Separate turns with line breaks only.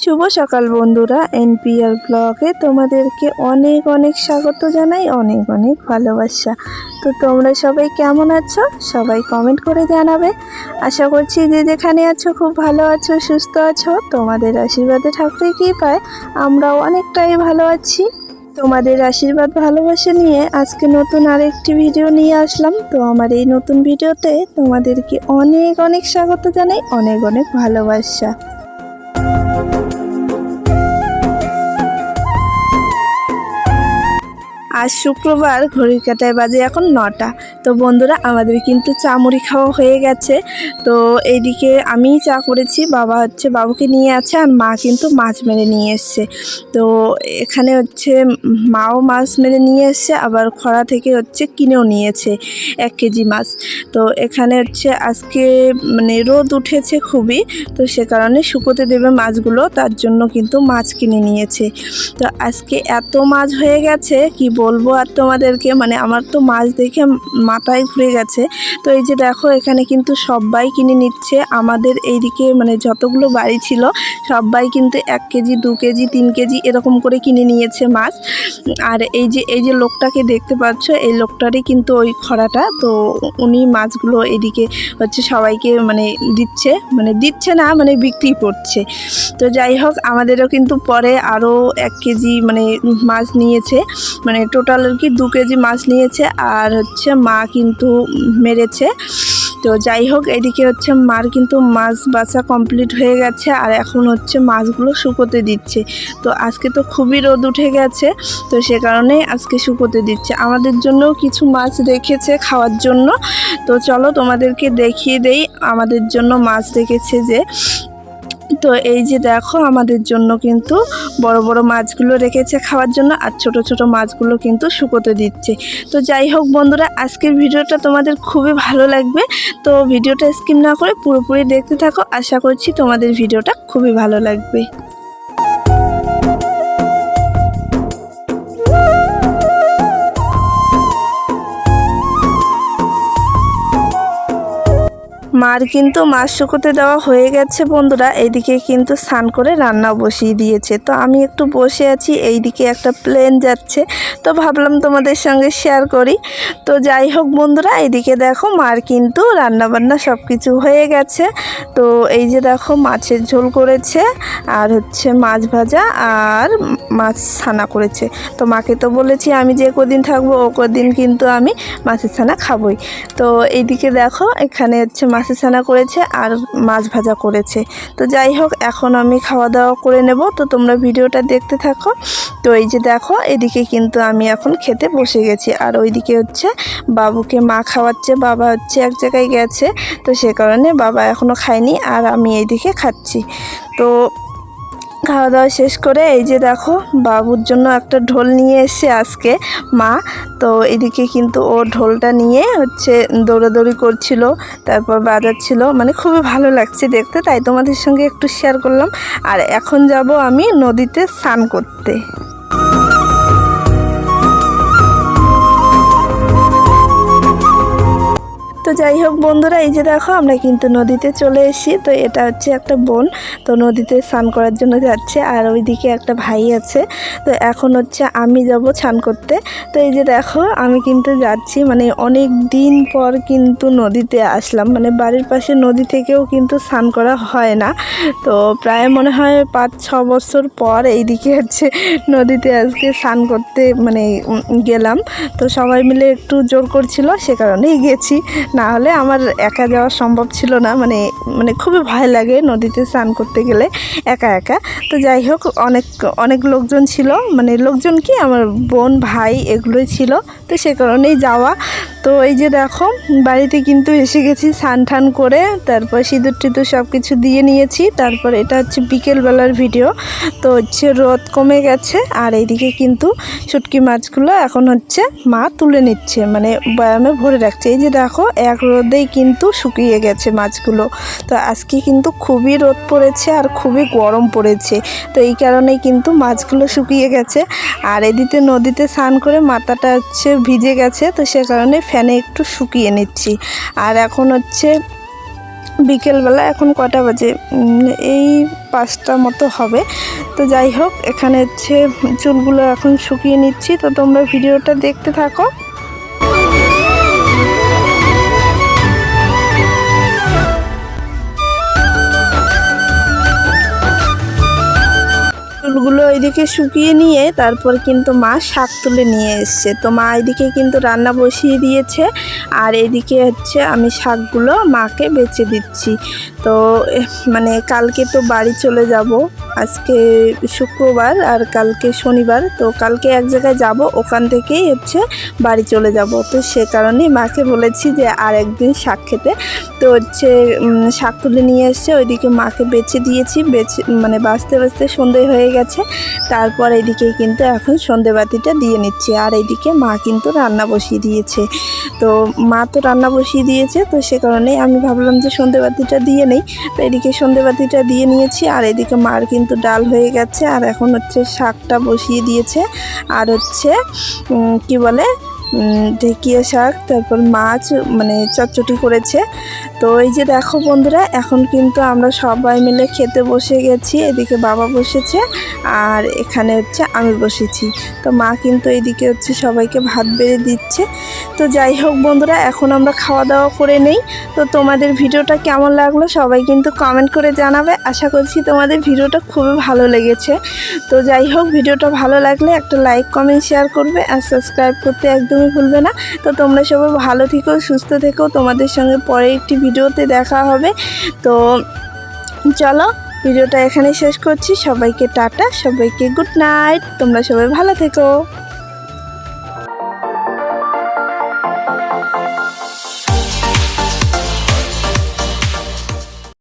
শুভ সকাল বন্ধুরা, এনপিআর ব্লগে তোমাদেরকে অনেক অনেক স্বাগত জানাই, অনেক অনেক ভালোবাসা। তো তোমরা সবাই কেমন আছো? সবাই কমেন্ট করে জানাবে। আশা করছি যে যেখানে আছো খুব ভালো আছো, সুস্থ আছো। তোমাদের আশীর্বাদে ঠাকুরের কৃপায় আমরাও অনেকটাই ভালো আছি। তোমাদের আশীর্বাদ ভালোবাসা নিয়ে আজকে নতুন আরেকটি ভিডিও নিয়ে আসলাম। তো আমার এই নতুন ভিডিওতে তোমাদেরকে অনেক অনেক স্বাগত জানাই, অনেক অনেক ভালোবাসা। আজ শুক্রবার, ঘড়ির কাঁটায় বাজে এখন 9টা। তো বন্ধুরা, আমাদের কিন্তু চা মুড়ি খাওয়া হয়ে গেছে। তো এইদিকে আমিই চা করেছি, বাবা বাবুকে নিয়ে আছে, আর মা কিন্তু মাছ মেরে নিয়ে এসছে। তো এখানে মাও মাছ মেরে নিয়ে এসছে, আবার খরা থেকে কিনেও নিয়েছে 1 কেজি মাছ। তো এখানে আজকে রোদ উঠেছে খুবই, তো সে কারণে শুকোতে দেবে মাছগুলো, তার জন্য কিন্তু মাছ কিনে নিয়েছে। তো আজকে এত মাছ হয়ে গেছে কি বলবো আর তোমাদেরকে, আমার তো মাছ দেখে মাথায় ঘুরে গেছে। তো এই যে দেখো, এখানে কিন্তু সবাই কিনে নিচ্ছে। আমাদের এইদিকে যতগুলো বাড়ি ছিল সবাই কিন্তু 1 কেজি 2 কেজি 3 কেজি এরকম করে কিনে নিয়েছে মাছ। আর এই যে লোকটাকে দেখতে পাচ্ছ, এই লোকটারই কিন্তু ওই খরাটা। তো উনি মাছগুলো এদিকে সবাইকে দিচ্ছে না, বিক্রি করছে। তো যাই হোক, আমাদেরও কিন্তু পরে আরও 1 কেজি মাছ নিয়েছে, টোটাল আর কি 2 কেজি মাছ নিয়েছে। আর মা কিন্তু মেরেছে। তো যাই হোক, এদিকে মার কিন্তু মাছ বাছা কমপ্লিট হয়ে গেছে, আর এখন মাছগুলো শুকোতে দিচ্ছে। তো আজকে তো খুবই রোদ উঠে গেছে, তো সে কারণে আজকে শুকোতে দিচ্ছে। আমাদের জন্যও কিছু মাছ রেখেছে খাওয়ার জন্য। তো চলো তোমাদেরকে দেখিয়ে দেই আমাদের জন্য মাছ রেখেছে যে। তো এই যে দেখো, আমাদের জন্য কিন্তু বড় বড় মাছগুলো রেখেছে খাওয়ার জন্য, আর ছোট ছোট মাছগুলো কিন্তু শুকোতে দিচ্ছে। তো যাই হোক বন্ধুরা, আজকের ভিডিওটা তোমাদের খুবই ভালো লাগবে। তো ভিডিওটা স্কিপ না করে পুরোপুরি দেখতে থাকো, আশা করছি তোমাদের ভিডিওটা খুবই ভালো লাগবে। মার কিন্তু মাছ শুকোতে দেওয়া হয়ে গেছে বন্ধুরা। এইদিকে কিন্তু স্নান করে রান্না বসিয়ে দিয়েছে। তো আমি একটু বসে আছি, এইদিকে একটা প্লেন যাচ্ছে, তো ভাবলাম তোমাদের সঙ্গে শেয়ার করি। তো যাই হোক বন্ধুরা, এইদিকে দেখো মার কিন্তু রান্নাবান্না সব কিছু হয়ে গেছে। তো এই যে দেখো, মাছের ঝোল করেছে, আর মাছ ভাজা, আর মাছ ছানা করেছে। তো মাকে তো বলেছি আমি যে কদিন থাকবো ও কদিন কিন্তু আমি মাছের ছানা খাবই। তো এইদিকে দেখো, এখানে মাছের ছানা করেছে আর মাছ ভাজা করেছে। তো যাই হোক, এখন আমি খাওয়া দাওয়া করে নেব। তো তোমরা ভিডিওটা দেখতে থাকো। তো এই যে দেখো, এদিকে কিন্তু আমি এখন খেতে বসে গেছি, আর ওইদিকে বাবুকে মা খাওয়াচ্ছে। বাবা এক জায়গায় গেছে, তো সে কারণে বাবা এখনও খায়নি, আর আমি এইদিকে খাচ্ছি। তো খাওয়া দাওয়া শেষ করে এই যে দেখো, বাবুর জন্য একটা ঢোল নিয়ে এসে আজকে মা। তো এদিকে কিন্তু ও ঢোলটা নিয়ে দৌড়াদৌড়ি করছিল, তারপর বাজাচ্ছিল, খুবই ভালো লাগছে দেখতে, তাই তোমাদের সঙ্গে একটু শেয়ার করলাম। আর এখন যাব আমি নদীতে স্নান করতে। তো যাই হোক বন্ধুরা, এই যে দেখো, আমরা কিন্তু নদীতে চলে এসেছি। তো এটা একটা বোন, তো নদীতে স্নান করার জন্য যাচ্ছে, আর ওইদিকে একটা ভাই আছে। তো এখন আমি যাব স্নান করতে। তো এই যে দেখো, আমি কিন্তু যাচ্ছি, অনেক দিন পর কিন্তু নদীতে আসলাম। বাড়ির পাশে নদী থেকেও কিন্তু স্নান করা হয় না। তো প্রায় মনে হয় 5-6 বছর পর এইদিকে নদীতে আজকে স্নান করতে গেলাম। তো সবাই মিলে একটু জোর করছিল, সে কারণেই গেছি, না হলে আমার একা যাওয়া সম্ভব ছিল না। খুবই ভয় লাগে নদীতে স্নান করতে গেলে একা একা। তো যাই হোক, অনেক লোকজন ছিল, লোকজন কি আমার বোন ভাই এগুলোই ছিল, তো সে কারণেই যাওয়া। তো এই যে দেখো বাড়িতে কিন্তু এসে গেছি স্নান টান করে, তারপর সিঁদুর টিঁদুর সব কিছু দিয়ে নিয়েছি। তারপর এটা হচ্ছে বিকেলবেলার ভিডিও। তো হচ্ছে রোদ কমে গেছে আর এইদিকে কিন্তু শুটকি মাছগুলো এখন হচ্ছে মা তুলে নিচ্ছে, মানে বয়ামে ভরে রাখছে। এই যে দেখো এক রোদেই কিন্তু শুকিয়ে গেছে মাছগুলো। তো আজকে কিন্তু খুবই রোদ পড়েছে আর খুবই গরম পড়েছে, তো এই কারণেই কিন্তু মাছগুলো শুকিয়ে গেছে। আর এদিকে নদীতে স্নান করে মাথাটা হচ্ছে ভিজে গেছে, তো সে কারণে ফ্যানে একটু শুকিয়ে নিচ্ছি। আর এখন হচ্ছে বিকেলবেলা, এখন কটা বাজে, এই 5টা মতো হবে। তো যাই হোক এখানে হচ্ছে চুলগুলো এখন শুকিয়ে নিচ্ছি, তো তোমরা ভিডিওটা দেখতে থাকো। চুলগুলো এইদিকে শুকিয়ে নিয়ে তারপর কিন্তু মা শাক তুলে নিয়ে এসছে। তো মা এইদিকে কিন্তু রান্না বসিয়ে দিয়েছে আর এইদিকে হচ্ছে আমি শাকগুলো মাকে বেছে দিচ্ছি। তো মানে কালকে তো বাড়ি চলে যাব, আজকে শুক্রবার আর কালকে শনিবার। তো কালকে এক জায়গায় যাব, ওখান থেকেই হচ্ছে বাড়ি চলে যাব। তো সে কারণেই মাকে বলেছি যে আর একদিন শাক খেতে। তো হচ্ছে শাক তুলে নিয়ে এসছে, ওইদিকে মাকে বেছে দিয়েছি। মানে বাঁচতে বাঁচতে সন্ধে হয়ে গেছে। তারপর এইদিকে কিন্তু এখন সন্ধেবাতিটা দিয়ে নিচ্ছি। আর এইদিকে মা কিন্তু রান্না বসিয়ে দিয়েছে। তো মা তো রান্না বসিয়ে দিয়েছে, তো সে কারণেই আমি ভাবলাম যে সন্ধেবাতিটা দিয়ে নেই। তো এদিকে সন্ধেবাতিটা দিয়ে নিয়েছি আর এদিকে মার কিন্তু ডাল হয়ে গেছে আর এখন হচ্ছে শাকটা বসিয়ে দিয়েছে। আর হচ্ছে কি বলে ঢেঁকিয়া শাক, তারপর মাছ মানে চটচটি করেছে। তো এই যে দেখো বন্ধুরা, এখন কিন্তু আমরা সবাই মিলে খেতে বসে গেছি। এদিকে বাবা বসেছে আর এখানে হচ্ছে আমি বসেছি। তো মা কিন্তু এইদিকে হচ্ছে সবাইকে ভাত বেড়ে দিচ্ছে। তো যাই হোক বন্ধুরা, এখন আমরা খাওয়া দাওয়া করে নেই। তো তোমাদের ভিডিওটা কেমন লাগলো সবাই কিন্তু কমেন্ট করে জানাবে। আশা করছি তোমাদের ভিডিওটা খুবই ভালো লেগেছে। তো যাই হোক, ভিডিওটা ভালো লাগলে একটা লাইক কমেন্ট শেয়ার করবে আর সাবস্ক্রাইব করতে একদমই ভুলবে না। তো তোমরা সবাই ভালো থেকো, সুস্থ থেকো। তোমাদের সঙ্গে পরে একটি ভিডিওতে দেখা হবে। তো চলো ভিডিওটা এখানে শেষ করছি। সবাইকে টাটা, সবাইকে গুড নাইট। তোমরা সবাই ভালো থেকো।